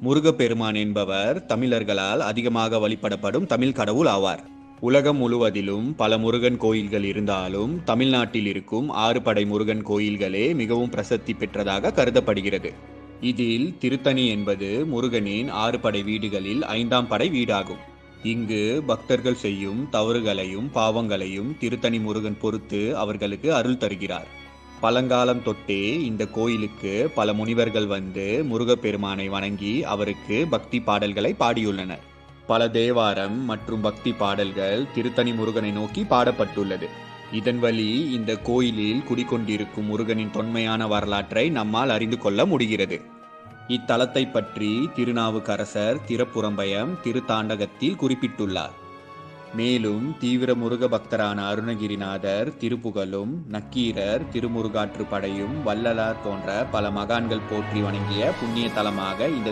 முருகப்பெருமான் என்பவர் தமிழர்களால் அதிகமாக வழிபடப்படும் தமிழ் கடவுள் ஆவார். உலகம் முழுவதிலும் பல முருகன் கோயில்கள் இருந்தாலும் தமிழ்நாட்டில் இருக்கும் 6 படை முருகன் கோயில்களே மிகவும் பிரசித்தி பெற்றதாக கருதப்படுகிறது. இதில் திருத்தணி என்பது முருகனின் 6 படை வீடுகளில் 5ஆம் படை வீடாகும். இங்கு பக்தர்கள் செய்யும் தவறுகளையும் பாவங்களையும் திருத்தணி முருகன் பொறுத்து அவர்களுக்கு அருள் தருகிறார். பழங்காலம் தொட்டே இந்த கோயிலுக்கு பல முனிவர்கள் வந்து முருகப்பெருமானை வணங்கி அவருக்கு பக்தி பாடல்களை பாடியுள்ளனர். பல தேவாரம் மற்றும் பக்தி பாடல்கள் திருத்தணி முருகனை நோக்கி பாடப்பட்டுள்ளது. இதன் வழி இந்த கோயிலில் குடிக்கொண்டிருக்கும் முருகனின் தொன்மையான வரலாற்றை நம்மால் அறிந்து கொள்ள முடிகிறது. இத்தலத்தை பற்றி திருநாவுக்கரசர் திறப்புரம்பயம் திருத்தாண்டகத்தில் குறிப்பிட்டுள்ளார். மேலும் தீவிர முருக பக்தரான அருணகிரிநாதர் திருப்புகழும், நக்கீரர் திருமுருகாற்று படையும், வள்ளலார் போன்ற பல மகான்கள் போற்றி வணங்கிய புண்ணிய தலமாக இந்த